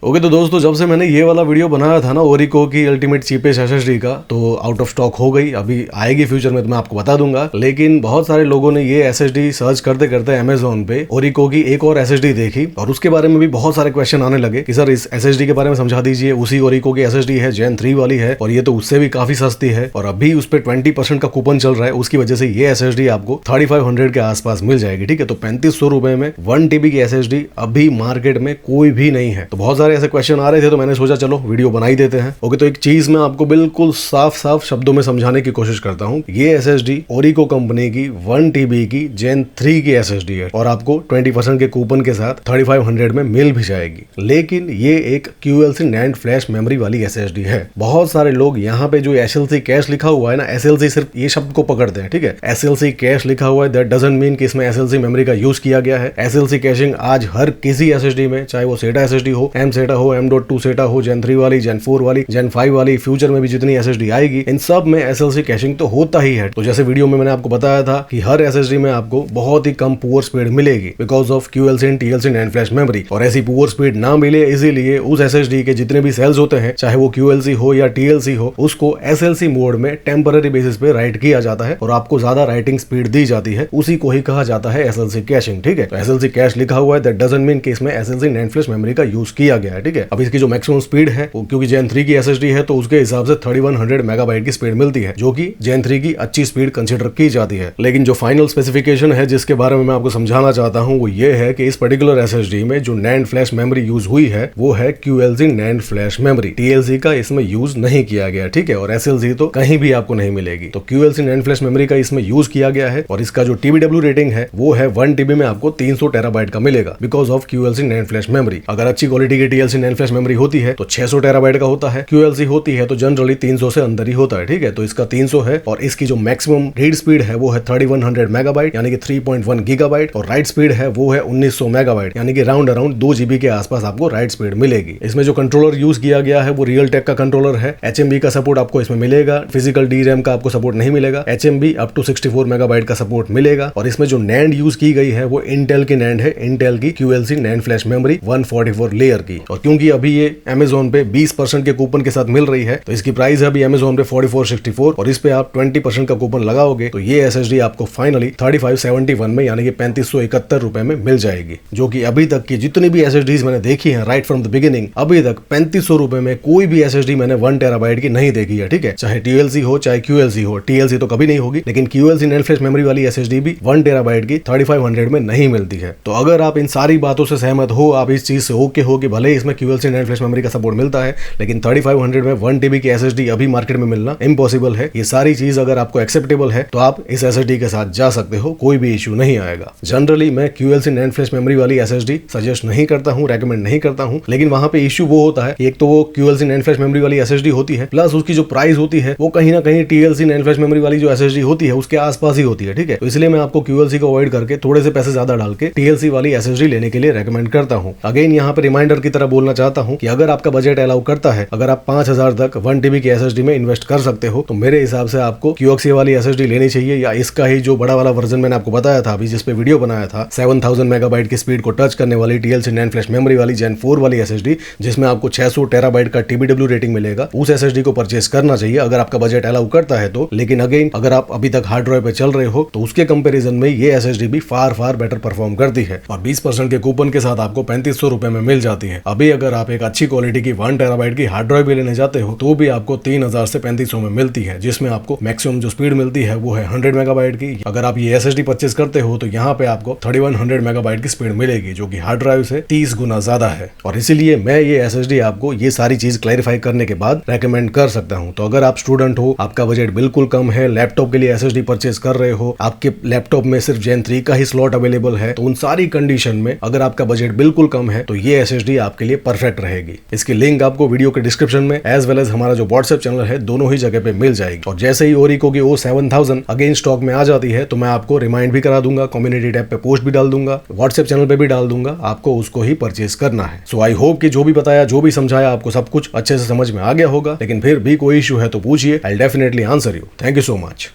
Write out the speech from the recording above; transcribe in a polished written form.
Okay तो दोस्तों, जब से मैंने ये वाला वीडियो बनाया था ना ओरिको की अल्टीमेट चीपेस्ट एसएसडी का, तो आउट ऑफ स्टॉक हो गई। अभी आएगी फ्यूचर में तो मैं आपको बता दूंगा। लेकिन बहुत सारे लोगों ने ये एसएसडी सर्च करते करते अमेजोन पे ओरिको की एक और एसएसडी देखी और उसके बारे में भी बहुत सारे क्वेश्चन आने लगे कि सर इस एसएसडी के बारे में समझा दीजिए। उसी ओरिको की एसएसडी है, जेन 3 वाली है और ये तो उससे भी काफी सस्ती है और अभी उस पर 20% का कूपन चल रहा है। उसकी वजह से ये एसएसडी आपको 3500 के आसपास मिल जाएगी। ठीक है, तो 3500 रुपए में 1 TB की एसएसडी अभी मार्केट में कोई भी नहीं है। तो बहुत सारे ऐसे क्वेश्चन आ रहे थे तो मैंने सोचा चलो वीडियो बना ही देते हैं। ओके, तो एक चीज मैं आपको बिल्कुल साफ साफ शब्दों में समझाने की कोशिश करता हूँ। ये एसएसडी ओरिको कंपनी की 1 TB की जेन 3 की एसएसडी है और आपको 20% के कूपन के साथ 3500 में मिल भी जाएगी। लेकिन ये एक QLC NAND फ्लैश मेमोरी वाली एसएसडी है। बहुत सारे लोग यहाँ पे जो SLC कैश लिखा हुआ है ना, SLC सिर्फ ये शब्द को पकड़ते हैं। ठीक है, SLC कैश लिखा हुआ है, दैट डजंट मीन कि इसमें SLC मेमोरी का यूज किया गया है। SLC कैशिंग आज हर किसी एसएसडी में, चाहे वो SATA एसएसडी हो, M SATA हो, M.2 SATA हो, जेन 3 वाली, जेन 4 वाली, जेन 5 वाली, फ्यूचर में भी जितनी एसएसडी आएगी इन सब में SLC कैशिंग तो होता ही है। तो जैसे वीडियो में मैंने आपको बताया था कि हर एसएसडी में आपको बहुत ही कम पुअर स्पीड मिलेगी because of QLC and TLC NAND flash memory. और ऐसी पुअर स्पीड ना मिले इसीलिए उस एसएसडी के जितने भी सेल्स होते हैं, चाहे वो QLC हो या TLC हो, उसको SLC मोड में टेम्पररी बेसिस पे राइट किया जाता है और आपको ज्यादा राइटिंग स्पीड दी जाती है। उसी को ही कहा जाता है SLC कैशिंग। ठीक है, तो SLC कैश लिखा हुआ है, दैट डजंट मीन कि इसमें SLC NAND फ्लैश मेमोरी का यूज किया गया है। ठीक है, अब इसकी जो मैक्सिमम स्पीड है क्योंकि जेन 3 की एसएसडी है तो उसके हिसाब से 3100 मेगाबाइट की स्पीड मिलती है, जो कि जेन 3 की अच्छी स्पीड कंसीडर की जाती है। लेकिन जो फाइनल स्पेसिफिकेशन है जिसके बारे में मैं आपको समझाना चाहता हूं वो ये है कि इस पर्टिकुलर एसएसडी में जो NANड फ्लैश मेमोरी यूज हुई है वो है QLC NAND flash memory. TLC का इसमें यूज नहीं किया गया। ठीक है, और SLC तो कहीं भी आपको नहीं मिलेगी। तो QLC NANड फ्लैश मेमोरी का इसमें यूज किया गया है और इसका जो TBW रेटिंग है वो है 1 TB में आपको 300 टेराबाइट का मिलेगा because of QLC NAND flash memory. अगर अच्छी क्वालिटी की TLC NANड फ्लैश मेमोरी होती है तो 600 टेराबाइट का होता है, QLC होती है तो जनरली 300 से अंदर ही होता है। ठीक है, तो इसका 300 है और इसकी जो मैक्सिमम रीड स्पीड है वो है 3100 मेगाबाइट यानी कि 3.1 गीगाबाइट और राइट स्पीड है वो है 1900 मेगाबाइट यानी कि राउंड अराउंड 2 GB के आसपास आपको राइट स्पीड मिलेगी। इसमें जो कंट्रोलर यूज किया गया है वो रियल टेक का कंट्रोलर है। HMB का सपोर्ट आपको इसमें मिलेगा, फिजिकल DRAM का आपको सपोर्ट नहीं मिलेगा। HMB अप टू 64 मेगाबाइट का सपोर्ट मिलेगा और इसमें जो NANड यूज की गई है वो इंटेल की NANड है, इंटेल की QLC NAND flash memory 144 layer की। और क्योंकि अभी ये Amazon पे 20% के कूपन के साथ मिल रही है तो इसकी प्राइस है अभी Amazon पे 4464 और इस पे आप 20% का कूपन लगाओगे तो ये एसएसडी आपको फाइनली 3571 में यानी कि 3571 रुपए में मिल जाएगी। जो कि अभी तक की जितनी भी एसएसडीज मैंने देखी है राइट फ्रॉम द बिगिनिंग, अभी तक 3500 रुपए में कोई भी एसएसडी मैंने 1 टेराबाइट की नहीं देखी है। ठीक है, चाहे TLC हो चाहे QLC हो, TLC तो कभी नहीं होगी लेकिन QLC NANड फ्लैश मेमोरी वाली एसएसडी भी 1 टेराबाइट की 3500 में नहीं मिलती है। तो अगर आप इन सारी बातों से सहमत हो, आप इस चीज से ओके हो कि भले इसमें QLC NANड फ्लैश मेमोरी का सपोर्ट मिलता है लेकिन 3500 में 1 TB की एसएसडी अभी मार्केट में मिलना इम्पॉसिबल है। ये सारी चीज अगर आपको एक्सेप्टेबल है तो आप इस एसएसडी के साथ जा सकते हो, कोई भी इश्यू नहीं आएगा। जनरली मैं QLC NANड फ्लैश मेमोरी वाली एसएसडी सजेस्ट नहीं करता हूं, रेकमेंड नहीं करता हूं, लेकिन वहां पे इश्यू वो होता है एक तो वो QLC NANड फ्लैश मेमोरी वाली एसएसडी होती है प्लस उसकी जो प्राइस होती है वो कहीं ना कहीं TLC NANड फ्लैश मेमोरी वाली जो एसएसडी होती है उसके आसपास ही होती है। ठीक है, तो इसलिए मैं आपको QLC को अवॉइड करके थोड़े से पैसे ज्यादा डाल के TLC वाली एसएसडी लेने के लिए रेकमेंड करता हूं। अगेन यहाँ पे रिमाइंडर की तरह बोलना चाहता हूं कि अगर आपका बजट अलाउ करता है, अगर आप 5000 तक 1 TB की एसएसडी में इन्वेस्ट कर सकते हो तो मेरे हिसाब से आपको QXA वाली एसएसडी लेनी चाहिए या इसका ही जो बड़ा वाला वर्जन मैंने आपको बताया था अभी जिस पे वीडियो बनाया था 7000 मेगाबाइट की स्पीड को टच करने वाली TLC NANड फ्लैश मेमोरी वाली जेन 4 वाली एसएसडी जिसमें आपको 600 टेराबाइट का TBW रेटिंग मिलेगा, उस एसएसडी को परचेस करना चाहिए अगर आपका बजट अलाउ करता है तो। लेकिन अगेन अगर आप अभी तक हार्ड ड्राइव पे चल रहे हो तो उसके कंपैरिजन में ये एसएसडी भी फार बेटर परफॉर्म करती है और 20% के कूपन के साथ आपको 3500 रुपए में मिल जाती है। अभी अगर आप एक अच्छी क्वालिटी की 1 टेराबाइट की हार्ड ड्राइव भी लेने जाते हो तो भी आपको 3000 से 3500 में मिलती है, जिसमें आपको मैक्सिमम जो स्पीड मिलती है वो है 100 मेगाबाइट की। अगर आप ये एसएसडी परचेस करते हो तो यहाँ पे आपको 3100 मेगाबाइट की स्पीड मिलेगी जो कि हार्ड ड्राइव से 30 गुना ज्यादा है। और इसीलिए मैं ये एसएसडी आपको ये सारी चीज क्लैरिफाई करने के बाद रेकमेंड कर सकता हूँ। तो अगर आप स्टूडेंट हो, आपका बजट बिल्कुल कम है, लैपटॉप के लिए एसएसडी परचेस कर रहे हो, आपके लैपटॉप में सिर्फ जेन 3 का ही स्लॉट अवेलेबल है, तो उन सारी कंडीशन में अगर आपका बजट बिल्कुल कम है तो ये एसएसडी आपके लिए परफेक्ट रहेगी। इसकी लिंक आपको वीडियो के डिस्क्रिप्शन में एज वेल एज हमारा जो व्हाट्सएप चैनल है दोनों ही जगह पे मिल जाएगी। और जैसे ही ओरिको की O7000 अगेन स्टॉक में आ जाती है तो मैं आपको रिमाइंड भी करा दूंगा, कम्युनिटी टैब पे पोस्ट भी डाल दूंगा, व्हाट्सएप चैनल पे भी डाल दूंगा, आपको उसको ही परचेस करना है। सो आई होप कि जो भी बताया, जो भी समझाया, आपको सब कुछ अच्छे से समझ में आ गया होगा। लेकिन फिर भी कोई इश्यू है तो पूछिए, I will definitely answer you. Thank you so much.